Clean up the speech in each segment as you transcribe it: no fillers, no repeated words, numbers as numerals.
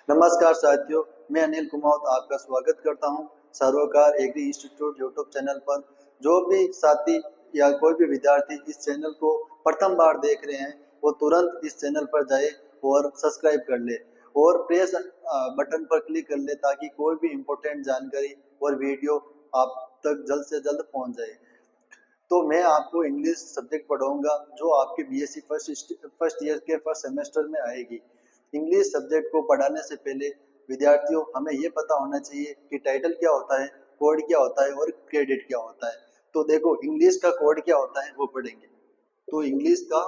नमस्कार साथियों, मैं अनिल कुमार आपका स्वागत करता हूं सरोकार एग्री इंस्टीट्यूट यूट्यूब चैनल पर। जो भी साथी या कोई भी विद्यार्थी इस चैनल को प्रथम बार देख रहे हैं, वो तुरंत इस चैनल पर जाए और सब्सक्राइब कर ले और प्रेस बटन पर क्लिक कर ले ताकि कोई भी इम्पोर्टेंट जानकारी और वीडियो आप तक जल्द से जल्द पहुंच जाए। तो मैं आपको इंग्लिश सब्जेक्ट पढ़ाऊंगा जो आपके बीएससी फर्स्ट ईयर के फर्स्ट सेमेस्टर में आएगी। इंग्लिश सब्जेक्ट को पढ़ाने से पहले विद्यार्थियों हमें ये पता होना चाहिए कि टाइटल क्या होता है, कोड क्या होता है और क्रेडिट क्या होता है। तो देखो इंग्लिश का कोड क्या होता है वो पढ़ेंगे। तो इंग्लिश का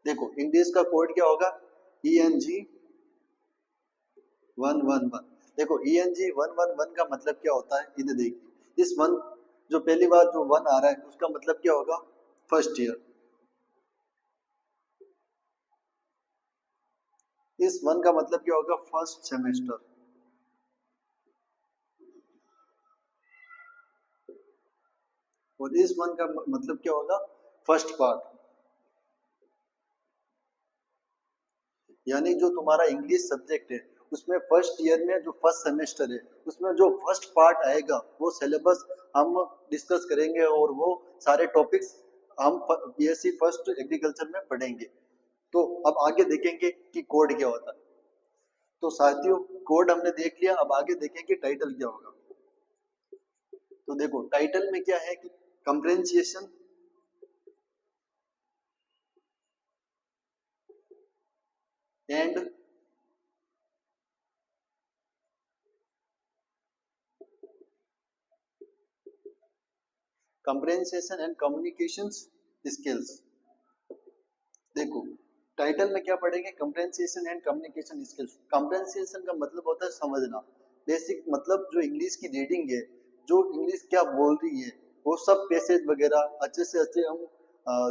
देखो इंग्लिश का कोड क्या होगा, ENG 111। देखो ENG 111 का मतलब क्या होता है, इधर देखिए इस वन जो पहली बार जो वन आ रहा है उसका मतलब क्या होगा, फर्स्ट ईयर। इस वन का मतलब क्या होगा, फर्स्ट सेमेस्टर। और इस वन का मतलब क्या होगा, फर्स्ट पार्ट। यानी जो तुम्हारा इंग्लिश सब्जेक्ट है उसमें फर्स्ट ईयर में जो फर्स्ट सेमेस्टर है उसमें जो फर्स्ट पार्ट आएगा वो सिलेबस हम डिस्कस करेंगे और वो सारे टॉपिक्स हम बीएससी फर्स्ट एग्रीकल्चर में पढ़ेंगे। तो अब आगे देखेंगे कि कोड क्या होता है। तो साथियों कोड हमने देख लिया, अब आगे देखेंगे टाइटल क्या होगा। तो देखो टाइटल में क्या है कि कंप्रेंसिएशन एंड कंप्रेंसिएशन एंड कम्युनिकेशन स्किल्स। देखो टाइटल में क्या पढ़ेंगे, कंप्रेंसिएशन एंड कम्युनिकेशन स्किल्स। कंप्रेंसिएशन का मतलब होता है समझना, बेसिक मतलब जो इंग्लिश की रीडिंग है, जो इंग्लिश क्या बोल रही है वो सब पैसेज वगैरह अच्छे से अच्छे हम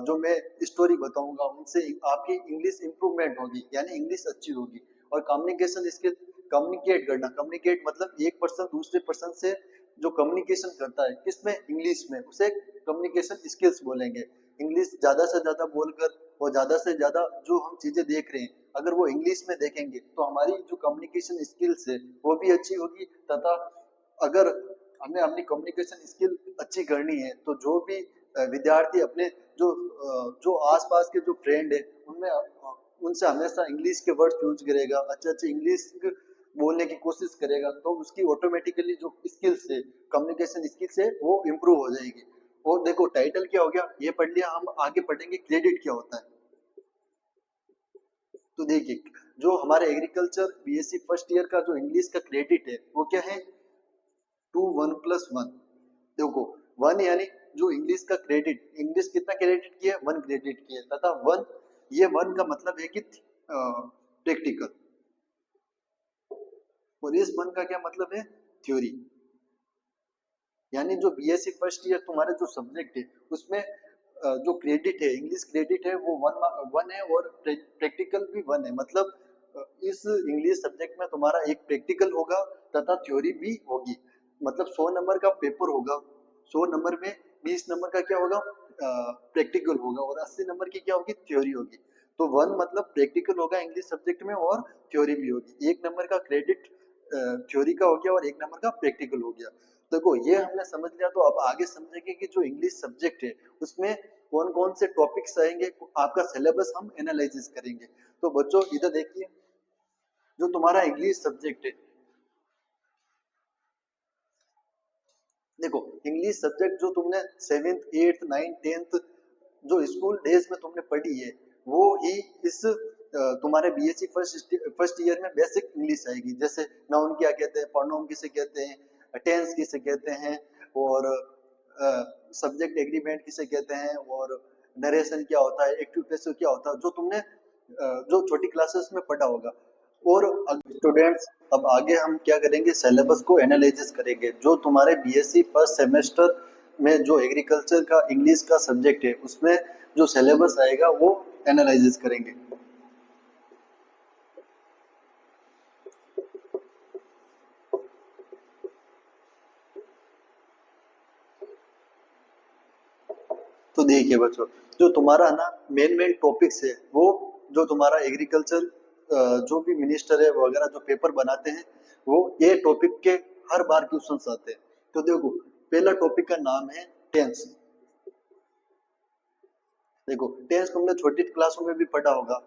जो मैं स्टोरी बताऊंगा उनसे आपकी इंग्लिश इंप्रूवमेंट होगी, यानी इंग्लिश अच्छी होगी। और कम्युनिकेशन स्किल, कम्युनिकेट करना, कम्युनिकेट मतलब एक पर्सन दूसरे पर्सन से जो कम्युनिकेशन करता है किसमें, इंग्लिश में, उसे कम्युनिकेशन स्किल्स बोलेंगे। इंग्लिश ज्यादा से ज्यादा बोलकर और ज्यादा से ज्यादा जो हम चीजें देख रहे हैं अगर वो इंग्लिश में देखेंगे तो हमारी जो कम्युनिकेशन स्किल्स है वो भी अच्छी होगी। तथा अगर हमें अपनी कम्युनिकेशन स्किल अच्छी करनी है तो जो भी विद्यार्थी अपने जो आसपास के जो फ्रेंड है उनमें उनसे हमेशा इंग्लिश के वर्ड यूज करेगा, अच्छे अच्छे इंग्लिश बोलने की कोशिश करेगा तो उसकी ऑटोमेटिकली जो स्किल्स है, कम्युनिकेशन स्किल्स है वो इम्प्रूव हो जाएगी। और देखो टाइटल क्या हो गया ये पढ़ लिया, हम आगे पढ़ेंगे क्रेडिट क्या होता है। तो देखिए जो हमारे एग्रीकल्चर बीएससी फर्स्ट ईयर का जो इंग्लिश का क्रेडिट है वो क्या है, 2 1 + 1। देखो वन यानी जो इंग्लिश का क्रेडिट, इंग्लिश कितना क्रेडिट किया, वन क्रेडिट किया, तथा वन, ये वन का मतलब है कि प्रैक्टिकल। और इस वन का क्या मतलब है, थ्योरी। यानी जो बीएससी फर्स्ट ईयर तुम्हारे जो सब्जेक्ट है उसमें जो क्रेडिट है, इंग्लिश क्रेडिट है वो वन वन है और प्रैक्टिकल भी वन है। मतलब इस इंग्लिश सब्जेक्ट में तुम्हारा एक प्रैक्टिकल होगा तथा थ्योरी भी होगी। मतलब 100 नंबर का पेपर होगा, 100 नंबर में 20 नंबर का क्या होगा, प्रैक्टिकल होगा और 80 नंबर की क्या होगी, थ्योरी होगी। तो वन मतलब प्रैक्टिकल होगा इंग्लिश सब्जेक्ट में और थ्योरी भी होगी। 1 नंबर का क्रेडिट थ्योरी का हो गया और 1 नंबर का प्रैक्टिकल हो गया। देखो ये हमने समझ लिया, तो अब आगे समझेंगे कि जो इंग्लिश सब्जेक्ट है उसमें कौन कौन से टॉपिक्स आएंगे, आपका सिलेबस हम एनालिसिस करेंगे। तो बच्चों इधर देखिए जो तुम्हारा इंग्लिश सब्जेक्ट है, देखो इंग्लिश सब्जेक्ट जो तुमने 7th 8th 9th 10th जो स्कूल डेज में तुमने पढ़ी है वो ही इस तुम्हारे बीएससी फर्स्ट ईयर में बेसिक इंग्लिश आएगी। जैसे नाउन क्या कहते हैं, प्रोनाउन किसे कहते हैं, टेंस किसे कहते हैं, और सब्जेक्ट एग्रीमेंट किसे कहते हैं, और नरेशन क्या होता है, एक्टिव पैसिव क्या होता है, जो तुमने जो छोटी क्लासेस में पढ़ा होगा। और स्टूडेंट्स अब आगे हम क्या करेंगे, सिलेबस को एनालिसिस करेंगे। जो तुम्हारे बीएससी फर्स्ट सेमेस्टर में जो एग्रीकल्चर का इंग्लिश का सब्जेक्ट है उसमें जो सिलेबस आएगा वो एनालिसिस करेंगे। तो ठीक है बच्चों, जो तुम्हारा ना मेन टॉपिक्स है वो, जो तुम्हारा एग्रीकल्चर जो भी मिनिस्टर है वगैरह जो पेपर बनाते हैं वो ये टॉपिक के हर बार क्वेश्चन आते हैं। तो देखो पहला टॉपिक का नाम है टेंस। देखो टेंस तुमने छोटी क्लासों में भी पढ़ा होगा,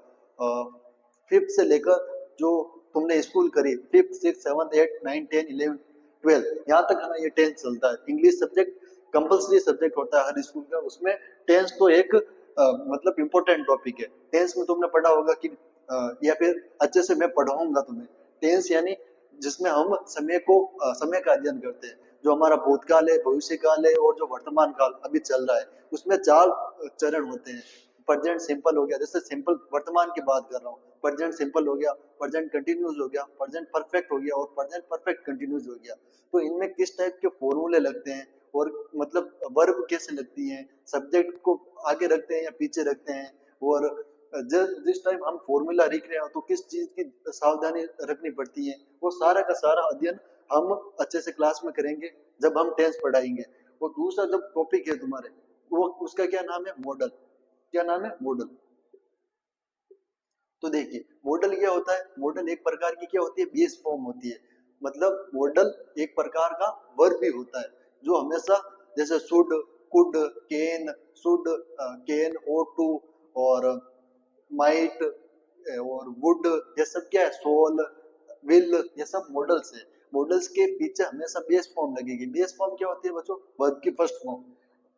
फिफ्थ से लेकर जो तुमने स्कूल करी, fifth six seven eight nine ten eleven twelfth, यहाँ तक है ना ये टेंस चलता है। इंग्लिश सब्जेक्ट कंपल्सरी सब्जेक्ट होता है हर स्कूल का, उसमें टेंस तो एक मतलब इम्पोर्टेंट टॉपिक है। टेंस में तुमने पढ़ा होगा कि या फिर अच्छे से मैं पढ़ाऊंगा तुम्हें। टेंस यानी जिसमें हम समय को समय का अध्ययन करते हैं, जो हमारा भूतकाल है, भविष्य काल है और जो वर्तमान काल अभी चल रहा है, उसमें चार चरण होते हैं। प्रेजेंट सिंपल हो गया, जैसे सिंपल वर्तमान की बात कर रहा हूँ, प्रेजेंट सिंपल हो गया, प्रेजेंट कंटिन्यूस हो गया, प्रेजेंट परफेक्ट हो गया और प्रेजेंट परफेक्ट कंटिन्यूस हो गया। तो इनमें किस टाइप के फॉर्मूले लगते हैं और मतलब वर्ब कैसे लगती हैं, सब्जेक्ट को आगे रखते हैं या पीछे रखते हैं, और जिस टाइम हम फॉर्मूला लिख रहे हो तो किस चीज की सावधानी रखनी पड़ती है, वो सारा का सारा अध्ययन हम अच्छे से क्लास में करेंगे जब हम टेंस पढ़ाएंगे। और दूसरा जब टॉपिक है तुम्हारे, वो उसका क्या नाम है, मॉडल। क्या नाम है, मॉडल। तो देखिए मॉडल क्या होता है, मॉडल एक प्रकार की क्या होती है, बेस फॉर्म होती है। मतलब मॉडल एक प्रकार का वर्ब भी होता है जो हमेशा, जैसे should, could, can, should, can, और टू, और माइट, और वुड, ये सब क्या है, सोल, विल, ये सब मॉडल्स है। मॉडल्स के पीछे हमेशा बेस फॉर्म लगेगी। बेस फॉर्म क्या होती है बच्चों, वर्ब की फर्स्ट फॉर्म।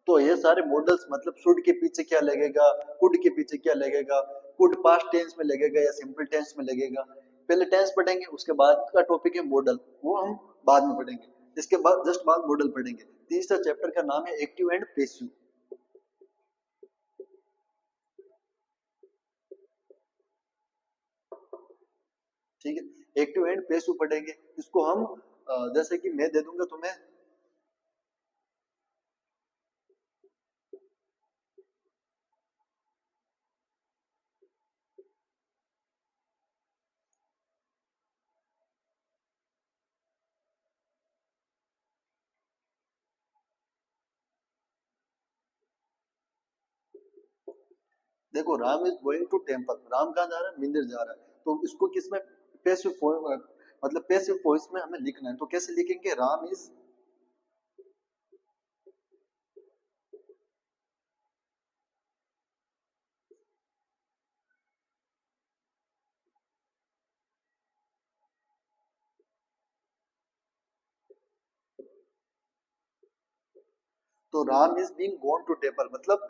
तो ये सारे मॉडल्स, मतलब शुड के पीछे क्या लगेगा, कुड के पीछे क्या लगेगा, कुड पास्ट टेंस में लगेगा या सिंपल टेंस में लगेगा, पहले टेंस पढ़ेंगे, उसके बाद का टॉपिक है मॉडल, वो हम बाद में पढ़ेंगे। इसके बाद जस्ट बाद मॉडल पढ़ेंगे। तीसरा चैप्टर का नाम है एक्टिव एंड पैसिव। ठीक है, एक्टिव एंड पैसिव पढ़ेंगे। इसको हम जैसे कि मैं दे दूंगा तुम्हें, देखो Ram is going to temple, Ram कहाँ जा रहा है, मंदिर जा रहा है। तो इसको किसमें, पैसिव फॉर्म, मतलब पैसिव वॉइस में हमें लिखना है। तो कैसे लिखेंगे, राम इज, तो Ram is being gone to temple, मतलब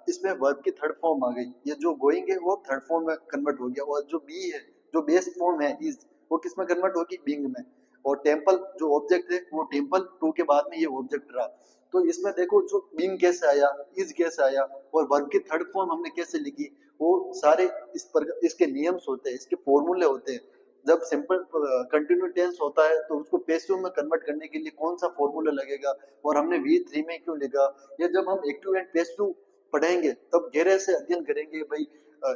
इसमें वर्ब की थर्ड फॉर्म आ गई। ये जो गोइंग है वो थर्ड फॉर्म में कन्वर्ट हो गया, और जो बी है, जो बेस फॉर्म है इज, वो किस में कन्वर्ट होगी, बीइंग में। और टेम्पल जो ऑब्जेक्ट है, वो टेम्पल टू के बाद में ये ऑब्जेक्ट रहा। तो इसमें देखो जो बीइंग कैसे आया, इज कैसे आया, और वर्ब की थर्ड फॉर्म हमने कैसे लिखी, वो सारे इस पर इसके नियम्स होते हैं, इसके फॉर्मूले होते हैं। जब सिंपल कंटिन्यू टेंस होता है तो उसको पैसिव में कन्वर्ट करने के लिए कौन सा फॉर्मूला लगेगा, और हमने वी थ्री में क्यों लिखा। ये जब हम एक्टिव एंड पैसिव पढ़ेंगे तब गहरे से अध्ययन करेंगे भाई,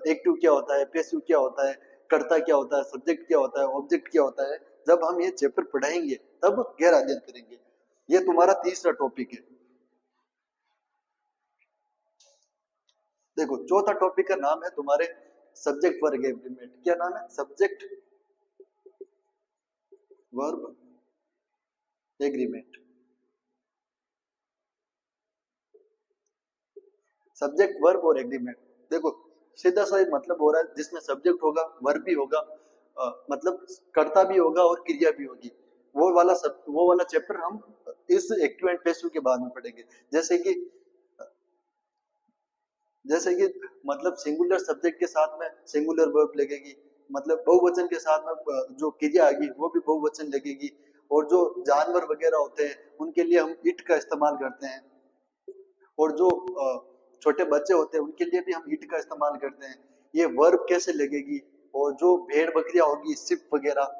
एक्टिव क्या होता है, पैसिव क्या होता है, कर्ता क्या होता है, सब्जेक्ट क्या होता है, ऑब्जेक्ट क्या होता है। जब हम ये चैप्टर पढ़ाएंगे तब गहरा अध्ययन करेंगे। ये तुम्हारा तीसरा टॉपिक है। देखो चौथा टॉपिक का नाम है तुम्हारे सब्जेक्ट वर्ब एग्रीमेंट। क्या नाम है, subject verb agreement. Subject verb और एग्रीमेंट, देखो सीधा सा मतलब हो रहा है, जिसमें सब्जेक्ट होगा, वर्ब भी होगा, मतलब कर्ता भी होगा और क्रिया भी होगी। वो वाला चैप्टर हम इस एक्टिव एंड पैसिव के बाद में पढ़ेंगे। जैसे कि जैसे कि मतलब सिंगुलर सब्जेक्ट के साथ में सिंगुलर वर्ब लगेगी, मतलब बहुवचन के साथ में जो क्रिया आएगी वो भी बहुवचन लगेगी। और जो जानवर वगैरह होते हैं उनके लिए हम इट का इस्तेमाल करते हैं, और जो छोटे बच्चे होते हैं उनके लिए भी हम ईट का इस्तेमाल करते हैं। ये वर्ब कैसे लगेगी, और जो भेड़ बकरियां होगी, सिप वगैरह,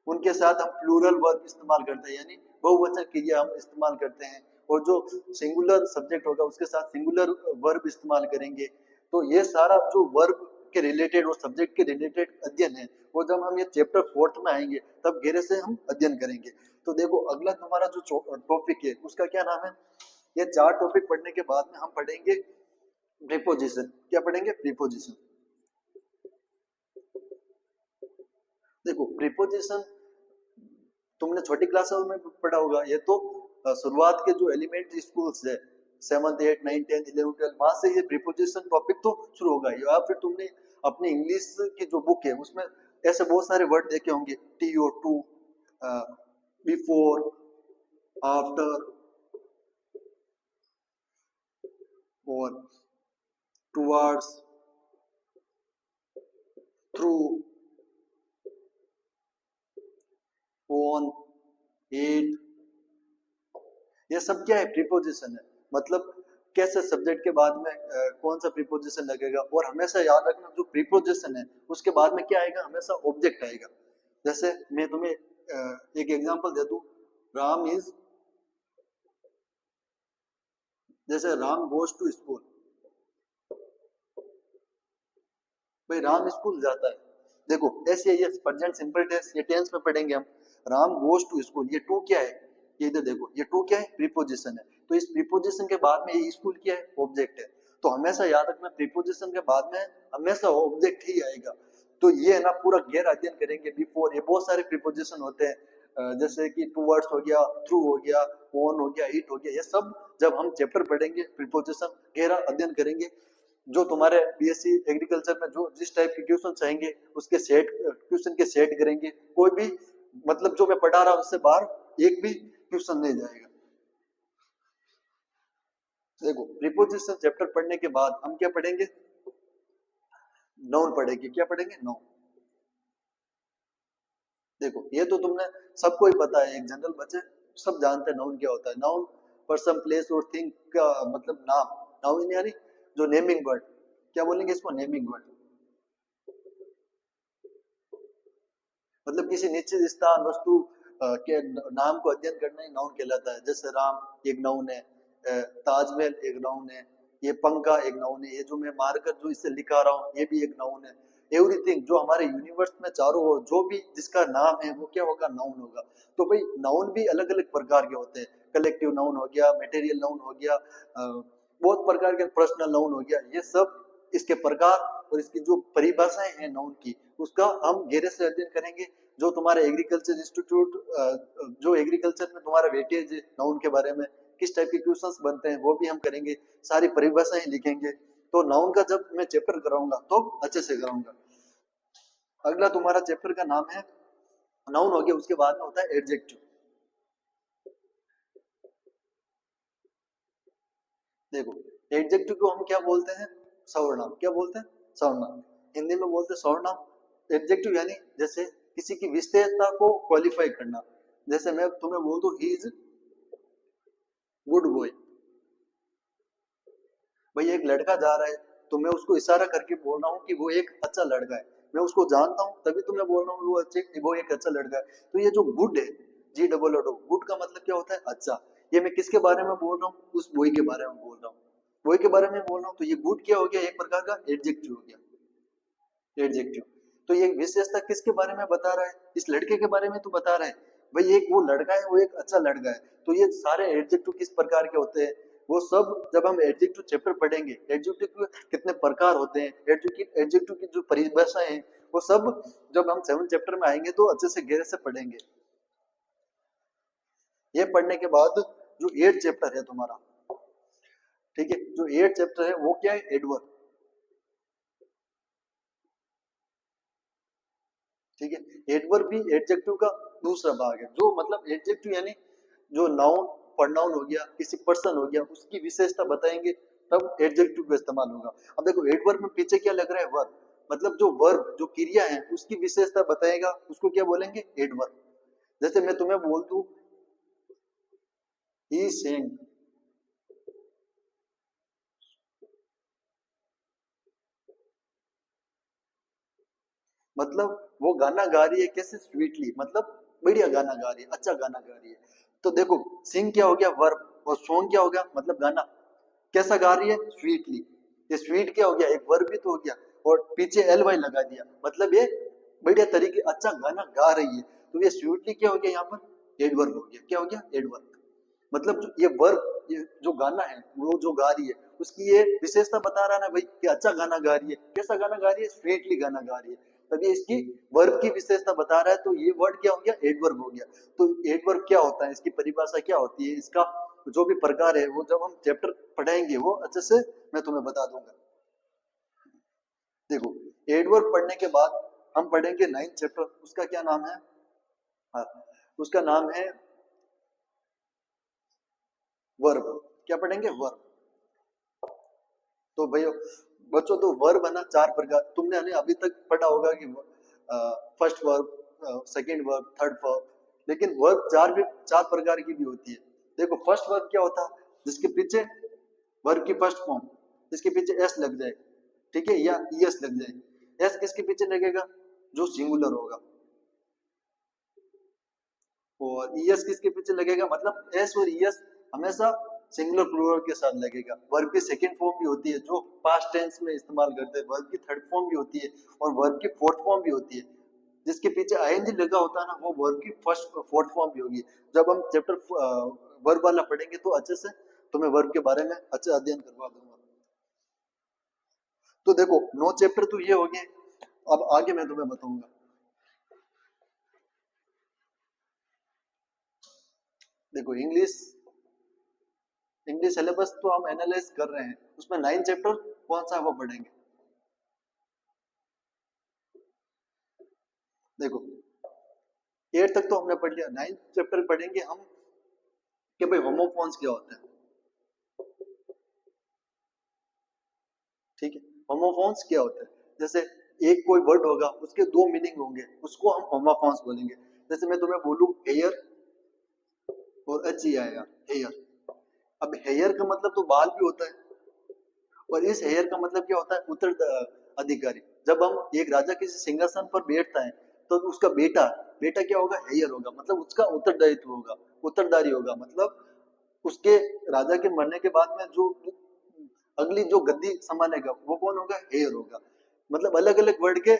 उनके साथ हम प्लूरल वर्ब इस्तेमाल करते हैं, यानी बहुवचन क्रिया हम इस्तेमाल करते हैं। और जो सिंगुलर सब्जेक्ट होगा उसके साथ सिंगुलर वर्ब इस्तेमाल करेंगे। तो ये सारा जो वर्ब के रिलेटेड और सब्जेक्ट के रिलेटेड अध्ययन है, वो जब हम ये चैप्टर फोर्थ में आएंगे तब गहरे से हम अध्ययन करेंगे। तो देखो अगला तुम्हारा जो टॉपिक है उसका क्या नाम है, ये 4 टॉपिक पढ़ने के बाद में हम पढ़ेंगे प्रीपोजिशन। क्या पढ़ेंगे? प्रीपोजिशन। देखो प्रीपोजिशन तुमने छोटी क्लासों में पढ़ा होगा, ये तो शुरुआत के जो एलिमेंट्री स्कूल्स है 7th 8th 9th 10th 11th 12th वहां से ये प्रीपोजिशन टॉपिक तो शुरू होगा, या फिर तुमने अपनी इंग्लिश की जो बुक है उसमें ऐसे बहुत सारे वर्ड देखे होंगे, टीओ, टू, बिफोर, आफ्टर और टुवर्ड्स, थ्रू, ऑन, एट, ये सब क्या है? प्रीपोजिशन है। मतलब कैसे सब्जेक्ट के बाद में कौन सा प्रीपोजिशन लगेगा, और हमेशा याद रखना जो प्रीपोजिशन है उसके बाद में क्या आएगा? हमेशा ऑब्जेक्ट आएगा। जैसे मैं तुम्हें एक एग्जांपल दे दूं, राम इज, जैसे राम गोज टू स्कूल, भाई राम स्कूल जाता है। देखो ऐसे ये प्रेजेंट सिंपल टेंस, ये टेंस में पढ़ेंगे हम। राम गोज टू स्कूल, ये टू क्या है? ये इधर देखो, ये टू क्या है? प्रीपोजिशन है। तो इस प्रीपोजिशन के बाद में ये स्कूल क्या है? ऑब्जेक्ट है। तो हमेशा याद रखना प्रीपोजिशन के बाद में हमेशा ऑब्जेक्ट ही आएगा। तो ये है ना, पूरा गैर अध्ययन करेंगे। बिफोर, ये बहुत सारे प्रीपोजिशन होते हैं, जैसे कि टूवर्ड्स हो गया, थ्रू हो गया, ऑन हो गया, इट हो गया, ये सब जब हम चैप्टर पढ़ेंगे प्रीपोजिशन गहरा अध्ययन करेंगे। जो तुम्हारे बीएससी एग्रीकल्चर में जो जिस टाइप के क्वेश्चन आएंगे उसके सेट, क्वेश्चन के सेट करेंगे। कोई भी मतलब जो मैं पढ़ा रहा हूं उससे बाहर एक भी क्वेश्चन नहीं जाएगा। देखो प्रीपोजिशन चैप्टर पढ़ने के बाद हम क्या पढ़ेंगे? नाउन पढ़ेंगे। क्या पढ़ेंगे? नाउन। देखो ये तो तुमने सबको ही पता है, एक जनरल बच्चे सब जानते हैं नाउन क्या होता है। नाउन पर्सन, प्लेस और थिंग का मतलब नाम। नाउन यानी जो नेमिंग वर्ड, क्या बोलेंगे इसको? Naming word. मतलब किसी निश्चित स्थान, वस्तु के नाम को अध्ययन करना ही नाउन कहलाता है। जैसे राम एक नाउन है, ताजमहल एक नाउन है, ये पंखा एक नाउन है, ये जो मैं मारकर जो इसे लिखा रहा हूँ ये भी एक नाउन है। एवरीथिंग जो हमारे यूनिवर्स में चारों ओर जो भी जिसका नाम है वो क्या होगा? नाउन होगा। तो भाई नाउन भी अलग अलग प्रकार के होते हैं। कलेक्टिव नाउन हो गया, मटेरियल नाउन हो गया, बहुत प्रकार के, पर्सनल नाउन हो गया। ये सब इसके प्रकार और इसकी जो परिभाषाएं हैं नाउन की, उसका हम गहरे से अध्ययन करेंगे। जो तुम्हारे एग्रीकल्चर इंस्टीट्यूट, जो एग्रीकल्चर में तुम्हारा वेटेज है नाउन के बारे में, किस टाइप के क्वेश्चंस बनते हैं वो भी हम करेंगे, सारी परिभाषाएं लिखेंगे। तो नाउन का जब मैं चैप्टर कराऊंगा तो अच्छे से कराऊंगा। अगला तुम्हारा चैप्टर का नाम है नाउन हो गया, उसके बाद में होता है एडजेक्टिव। देखो एडजेक्टिव को हम क्या बोलते हैं? सर्वनाम। क्या बोलते हैं? सर्वनाम। हिंदी में बोलते हैं सर्वनाम। एडजेक्टिव यानी जैसे किसी की विशेषता को क्वालिफाई करना। जैसे मैं तुम्हें बोल दूं ही इज गुड बॉय, भाई एक लड़का जा रहा है तो मैं उसको इशारा करके बोल रहा हूँ कि वो एक अच्छा लड़का है। मैं उसको जानता हूँ तभी तो मैं बोल रहा हूँ वो एक अच्छा लड़का है। तो ये जो गुड है, जी डबल ओ, गुड का मतलब क्या होता है? अच्छा। ये मैं किसके बारे में बोल रहा हूँ? उस बॉय के बारे में बोल रहा हूँ, बॉय के बारे में बोल रहा हूँ। तो ये गुड क्या हो गया? एक प्रकार का एडजेक्टिव हो गया। एडजेक्टिव तो ये विशेषता किसके बारे में बता रहा है? इस लड़के के बारे में तो बता रहा है। भाई एक वो लड़का है, वो एक अच्छा लड़का है। तो ये सारे एडजेक्टिव किस प्रकार के होते हैं वो सब जब हम एडजेक्टिव चैप्टर पढ़ेंगे, एडजेक्टिव के कितने प्रकार होते हैं, एडजेक्टिव की जो परिभाषाएं हैं वो सब जब हम 7th चैप्टर में आएंगे तो अच्छे से गहरे से पढ़ेंगे। ये पढ़ने के बाद जो 8th चैप्टर है तुम्हारा, ठीक है, जो 8th चैप्टर है वो क्या है? एडवर्ब। ठीक है, एडवर्ब भी एडजेक्टिव का दूसरा भाग है। जो मतलब एडजेक्टिव यानी जो नाउन, प्रोनाउन हो गया, किसी पर्सन हो गया, उसकी विशेषता बताएंगे तब एडजेक्टिव का इस्तेमाल होगा। अब देखो एडवर्ब में पीछे क्या लग रहा है? वर्ब। मतलब जो वर्ब, जो क्रिया है उसकी विशेषता बताएगा, उसको क्या बोलेंगे? एडवर्ब। जैसे मैं तुम्हें बोल दूं ही सेंग, मतलब वो गाना गा रही है कैसे? स्वीटली, मतलब बढ़िया गाना गा रही है, अच्छा गाना गा रही है। तो देखो सिंग क्या हो गया? वर्ब। और सॉन्ग क्या हो गया? मतलब गाना। कैसा गा रही है? स्वीटली। ये स्वीट क्या हो गया? एक वर्ब भी तो हो गया। और पीछे एल वाई लगा दिया, मतलब ये बढ़िया तरीके अच्छा गाना गा रही है। तो ये स्वीटली क्या हो गया? यहाँ पर एडवर्ब हो गया। क्या हो गया? एडवर्ब। मतलब जो ये वर्ब, ये जो गाना है वो जो गा रही है उसकी ये विशेषता बता रहा है ना भाई कि अच्छा गाना गा रही है, कैसा गाना गा रही है, स्वीटली गाना गा रही है, तब ये इसकी वर्ब की विशेषता बता रहा है। तो ये वर्ड क्या हो गया, एडवर्ब हो गया। तो एडवर्ब क्या होता है, इसकी परिभाषा क्या होती है, इसका जो भी प्रकार है वो जब हम चैप्टर पढ़ाएंगे वो अच्छे से मैं तुम्हें बता दूंगा। देखो, एडवर्ब पढ़ने के बाद हम पढ़ेंगे 9th चैप्टर, उसका क्या नाम है, हाँ, उसका नाम है वर्ब। क्या पढ़ेंगे, वर्ब। तो भैया बच्चों, तो वर्ब है ना 4 प्रकार, तुमने अभी तक पढ़ा होगा कि first verb, second verb, third verb, लेकिन वर्ब 4 प्रकार की भी होती है। देखो, फर्स्ट वर्ब क्या होता है, जिसके पीछे वर्ब की फर्स्ट फॉर्म, जिसके पीछे एस लग जाए, ठीक है, या ईएस लग जाए। एस किसके पीछे लगेगा, जो सिंगुलर होगा, और ईएस किसके पीछे लगेगा, मतलब एस और ईएस हमेशा सिंगुलर प्लूरल के साथ लगेगा। वर्ब की सेकंड फॉर्म भी होती है जो पास्ट टेंस में इस्तेमाल करते हैं, वर्ब की थर्ड फॉर्म भी होती है, और वर्ब की फोर्थ फॉर्म भी होती है। जिसके पीछे आईएनजी लगा होता है ना, वो वर्ब की फर्स्ट फोर्थ फॉर्म भी होगी। जब हम चैप्टर वर्ब वाला पढ़ेंगे तो अच्छे से तुम्हें वर्ब के बारे में अच्छा अध्ययन करवा दूंगा। तो देखो, 9 चैप्टर तो ये हो गए, अब आगे मैं तुम्हें बताऊंगा। देखो, इंग्लिश इंग्लिश सिलेबस तो हम एनालाइज कर रहे हैं, उसमें 9 चैप्टर कौन सा है वो पढ़ेंगे। देखो, 8 तक तो हमने पढ़ लिया, 9 चैप्टर पढ़ेंगे हम कि भाई होमोफोन्स क्या होते हैं। ठीक है, होमोफोन्स क्या होते हैं, जैसे एक कोई वर्ड होगा उसके 2 मीनिंग होंगे, उसको हम होमोफोन्स बोलेंगे। जैसे मैं तुम्हें बोलूं हेयर और HEIR, हेयर। अब हेयर का मतलब तो बाल भी होता है, और इस हेयर का मतलब क्या होता है, उत्तराधिकारी। जब हम एक राजा किसी सिंहासन पर बैठता है तो उसका बेटा बेटा क्या होगा, हेयर होगा, मतलब उसका उत्तरदायित्व होगा, उत्तरदारी होगा, मतलब उसके राजा के मरने के बाद में जो अगली जो गद्दी संभालेगा वो कौन होगा, हेयर होगा। मतलब अलग अलग वर्ड के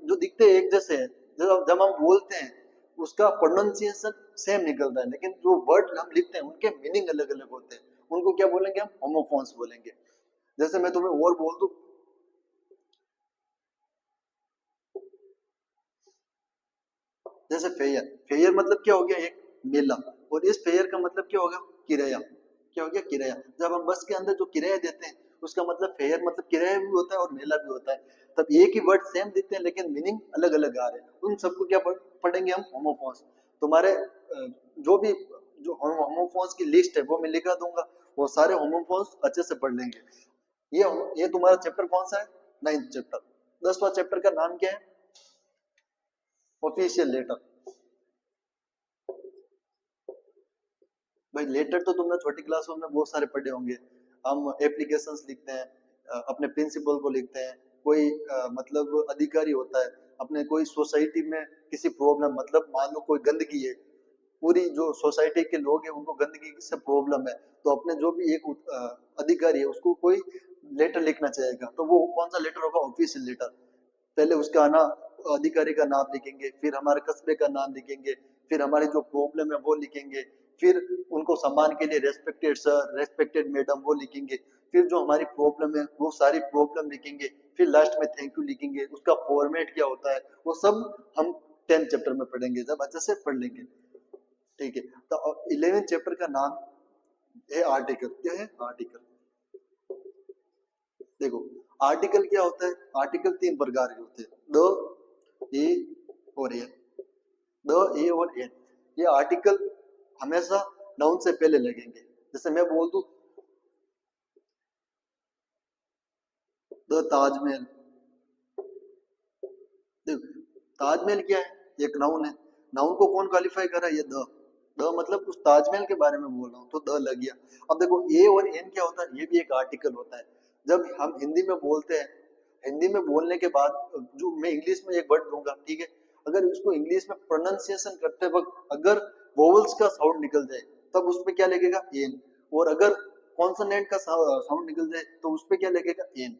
जो दिखते हैं एक जैसे हैं, जब हम बोलते हैं उसका प्रोनाउंसिएशन सेम निकलता है, लेकिन जो वर्ड हम लिखते हैं उनके मीनिंग अलग अलग होते हैं। उनको क्या बोलेंगे, हम होमोफोन्स बोलेंगे। जैसे मैं तुम्हें और बोल दूं, जैसे फेयर, फेयर मतलब क्या हो गया, एक मेला, और इस फेयर का मतलब क्या होगा, किराया। क्या हो गया, किराया। जब हम बस के अंदर जो किराया देते हैं उसका मतलब फेयर मतलब किराया भी होता है और मेला भी होता है। तब एक ही वर्ड सेम दिखते हैं लेकिन मीनिंग अलग अलग आ रहे हैं, उन सबको क्या पढ़ेंगे हम, होमोफोन्स। तुम्हारे जो भी जो होमोफोन्स की लिस्ट है वो मैं लिखा दूंगा, वो सारे होमोफोन्स अच्छे से पढ़ लेंगे। ये तुम्हारा चैप्टर कौन सा है, 9th चैप्टर। 10वां चैप्टर का नाम क्या है, ऑफिशियल लेटर। भाई लेटर तो तुमने छोटी क्लासों में बहुत सारे पढ़े होंगे। हम एप्लीकेशंस लिखते हैं, अपने प्रिंसिपल को लिखते हैं, कोई मतलब अधिकारी होता है, अपने कोई सोसाइटी में किसी प्रॉब्लम, मतलब मान लो कोई गंदगी है, पूरी जो सोसाइटी के लोग हैं उनको गंदगी से प्रॉब्लम है, तो अपने जो भी एक अधिकारी है उसको कोई लेटर लिखना चाहेगा, तो वो कौन सा लेटर होगा, ऑफिशियल लेटर। पहले उसका ना अधिकारी का नाम लिखेंगे, फिर हमारे कस्बे का नाम लिखेंगे, फिर हमारी जो प्रॉब्लम है वो लिखेंगे, फिर उनको सम्मान के लिए रेस्पेक्टेड सर, रेस्पेक्टेड मैडम वो लिखेंगे, फिर जो हमारी प्रॉब्लम है वो सारी प्रॉब्लम लिखेंगे, फिर लास्ट में थैंक यू लिखेंगे। उसका फॉर्मेट क्या होता है वो सब हम 10th चैप्टर में पढ़ेंगे, जब अच्छे से पढ़ लेंगे। ठीक है, तो 11th चैप्टर का नाम है आर्टिकल। क्या है, आर्टिकल। देखो, आर्टिकल क्या होता है, आर्टिकल 3 प्रकार के होते हैं, द, ए और एन। द, ए और एन, ये आर्टिकल हमेशा नाउन से पहले लगेंगे। जैसे मैं बोल दूं द ताजमहल, देखो ताजमहल क्या है, एक नाउन है, नाउन को कौन क्वालिफाई कर रहा है, ये द मतलब उस ताजमहल के बारे में बोल रहा हूँ तो द लग गया। अब देखो, ए और एन क्या होता है, ये भी एक आर्टिकल होता है। जब हम हिंदी में बोलते हैं, हिंदी में बोलने के बाद जो मैं इंग्लिश में एक वर्ड दूंगा, ठीक है, अगर उसको इंग्लिश में प्रोनाउंसिएशन करते वक्त अगर वोवल्स का साउंड निकल जाए तब उसमें क्या लगेगा, एन। और अगर कॉन्सोनेंट का साउंड निकल जाए तो उसपे क्या लगेगा, एन।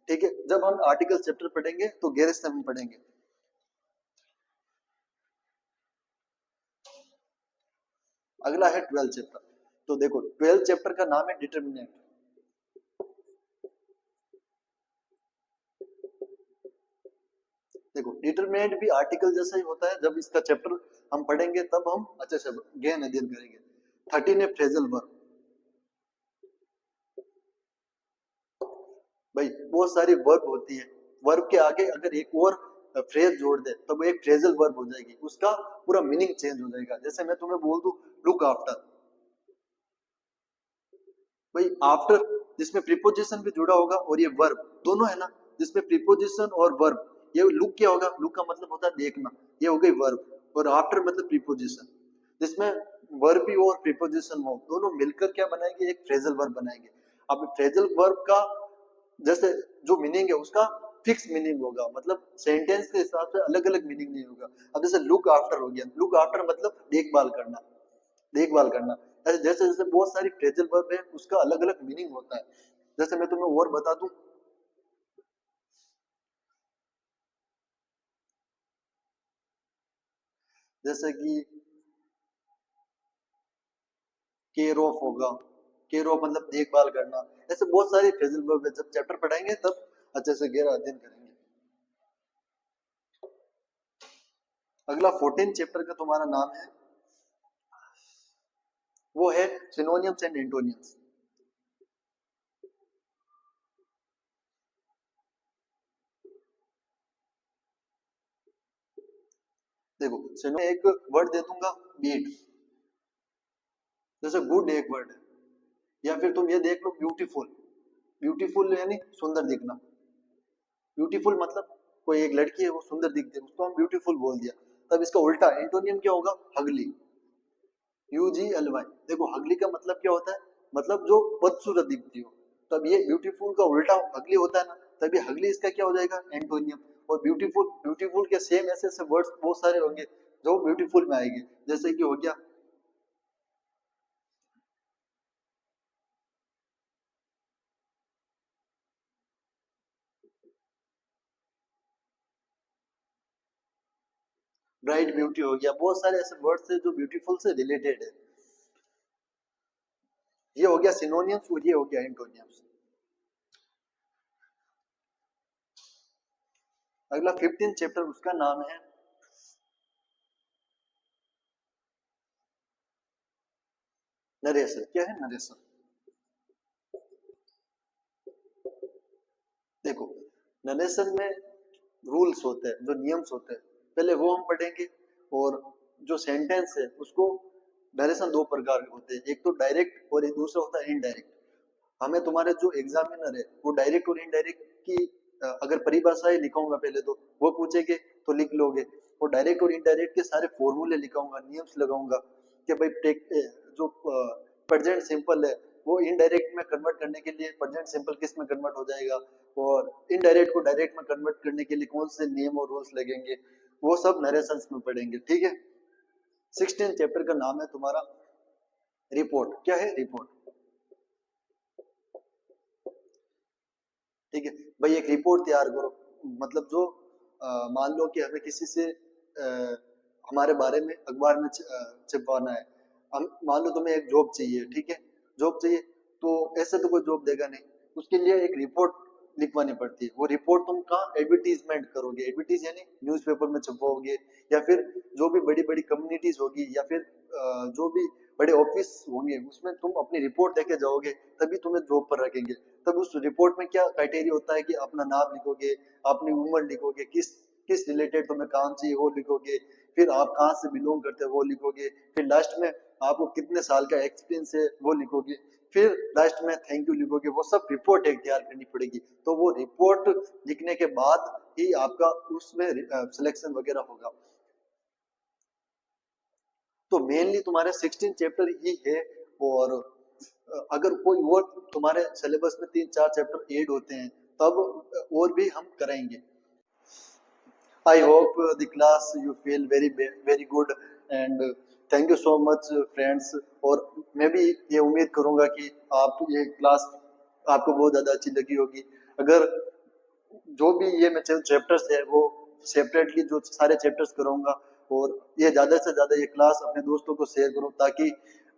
ठीक है, जब हम आर्टिकल चैप्टर पढ़ेंगे तो गहरे से हम पढ़ेंगे। अगला है 12th चैप्टर। तो देखो 12 चैप्टर का नाम है डिटर्मिनेंट। देखो डिटरमिनेंट भी आर्टिकल जैसा ही होता है, जब इसका चैप्टर हम पढ़ेंगे तब हम अच्छे से गहन अध्ययन करेंगे। 13 है फ्रेजल वर्ब। भाई बहुत सारी वर्ब होती है, वर्ब के आगे अगर एक और फ्रेज जोड़ दे तो वो एक फ्रेजल वर्ब हो जाएगी, उसका पूरा मीनिंग चेंज हो जाएगा। जैसे मैं तुम्हें बोल दूं लुक आफ्टर, भाई आफ्टर जिसमें प्रीपोजिशन भी जुड़ा होगा और ये वर्ब दोनों है ना, जिसमें प्रीपोजिशन और वर्ब, ये लुक क्या होगा, लुक का मतलब होता है देखना, ये हो गई वर्ब, और आफ्टर मतलब प्रीपोजिशन, जिसमें वर्ब भी हो और प्रीपोजिशन हो, दोनों मिलकर क्या बनाएंगे, एक फ्रेजल वर्ब बनाएंगे। अब फ्रेजल वर्ब का जैसे जो मीनिंग है उसका फिक्स मीनिंग होगा, मतलब सेंटेंस के हिसाब से अलग अलग मीनिंग नहीं होगा। अब जैसे लुक आफ्टर हो गया, लुक आफ्टर मतलब देखभाल करना, देखभाल करना। ऐसे जैसे जैसे बहुत सारी फ्रेजल वर्ब है उसका अलग अलग मीनिंग होता है। जैसे मैं तुम्हें और बता दूं, जैसे कि केयर ऑफ होगा, केयर ऑफ मतलब देखभाल करना। ऐसे बहुत सारी फ्रेजल वर्ब है, जब चैप्टर पढ़ाएंगे तब अच्छे से गहरा अध्ययन करेंगे। अगला 14 चैप्टर का तुम्हारा नाम है, वो है सिनोनियम्स एंड एंटोनियम्स। देखो सिनो एक वर्ड दे दूंगा बीट, जैसे गुड एक वर्ड है, या फिर तुम ये देख लो ब्यूटीफुल, ब्यूटीफुल यानी सुंदर दिखना, ब्यूटीफुल मतलब कोई एक लड़की है वो सुंदर दिखती है उसको हम ब्यूटीफुल बोल दिया। तब इसका उल्टा एंटोनियम क्या होगा, हगली, UGLY। देखो हगली का मतलब क्या होता है, मतलब जो बदसूरत दिखती हो। तब ये ब्यूटीफुल का उल्टा हगली होता है ना, तभी हगली इसका क्या हो जाएगा, एंटोनियम। और ब्यूटीफुल, ब्यूटीफुल के सेम ऐसे ऐसे वर्ड्स बहुत सारे होंगे जो ब्यूटीफुल में आएंगे, जैसे कि हो गया ब्राइट ब्यूटी हो गया, बहुत सारे ऐसे वर्ड्स है जो ब्यूटीफुल से रिलेटेड है। ये हो गया सिनोनियम्स और ये हो गया एंटोनियम्स। अगला 15 चैप्टर उसका नाम है नरेशन। क्या है नरेशन, देखो नरेशन में रूल्स होते हैं, जो नियम्स होते हैं, पहले वो हम पढ़ेंगे। और जो सेंटेंस है उसको नरेशन दो प्रकार के होते हैं, एक तो डायरेक्ट और एक दूसरा होता है इनडायरेक्ट। हमें तुम्हारे जो एग्जामिनर है वो डायरेक्ट और इनडायरेक्ट की अगर परिभाषाएं लिखाऊंगा पहले तो वो पूछेंगे तो लिख लोगे, और डायरेक्ट और इनडायरेक्ट के सारे फॉर्मूले लिखाऊंगा, नियम्स लगाऊंगा कि भाई जो प्रेजेंट सिंपल है वो इनडायरेक्ट में कन्वर्ट करने के लिए प्रेजेंट सिंपल किस में कन्वर्ट हो जाएगा, और इनडायरेक्ट को डायरेक्ट में कन्वर्ट करने के लिए कौन से नियम और रूल्स लगेंगे, वो सब नरेशंस में पढ़ेंगे। ठीक है। 16 चैप्टर का नाम है तुम्हारा रिपोर्ट। क्या है रिपोर्ट, ठीक है भाई, एक रिपोर्ट तैयार करो, मतलब जो मान लो कि हमें किसी से हमारे बारे में अखबार में छिपवाना है। हम मान लो तुम्हें एक जॉब चाहिए, ठीक है, जॉब चाहिए, तो ऐसे तो कोई जॉब देगा नहीं, उसके लिए एक रिपोर्ट लिखवानी पड़ती है। वो रिपोर्ट तुम कहाँ एडवर्टीजमेंट करोगे, एडवर्टीज यानी न्यूज़पेपर में छपवाओगे, या फिर जो भी बड़ी बड़ी कम्युनिटीज होगी, या फिर जो भी बड़े ऑफिस होंगे उसमें तुम अपनी रिपोर्ट लेके जाओगे, तभी तुम्हें जॉब पर रखेंगे। तब उस रिपोर्ट में क्या क्राइटेरिया होता है कि अपना नाम लिखोगे, अपनी उम्र लिखोगे, किस किस रिलेटेड तुम्हें काम चाहिए वो लिखोगे, फिर आप कहाँ से बिलोंग करते हो वो लिखोगे, फिर लास्ट में आपको कितने साल का एक्सपीरियंस है वो लिखोगे, फिर लास्ट में थैंक यू लिखोगे। वो सब रिपोर्ट एक तैयार करनी पड़ेगी, तो वो रिपोर्ट लिखने के बाद ही आपका उसमें सिलेक्शन वगैरह होगा। तो मेनली तुम्हारे 16 चैप्टर ही है। और अगर कोई और तुम्हारे सिलेबस में 3-4 चैप्टर ऐड होते हैं तब और भी हम कराएंगे। I hope the class you feel very very good and thank you so much friends। और मैं भी ये उम्मीद करूंगा कि आप ये क्लास आपको बहुत ज़्यादा अच्छी लगी होगी। अगर जो भी ये मैं चैप्टर्स है वो सेपरेटली जो सारे चैप्टर्स कराऊंगा, और ये ज़्यादा से ज़्यादा ये क्लास अपने दोस्तों को शेयर करो ताकि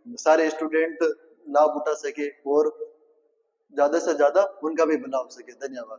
सारे स्टूडेंट लाभ उठा सके और ज्यादा से ज्यादा उनका भी भला हो सके। धन्यवाद।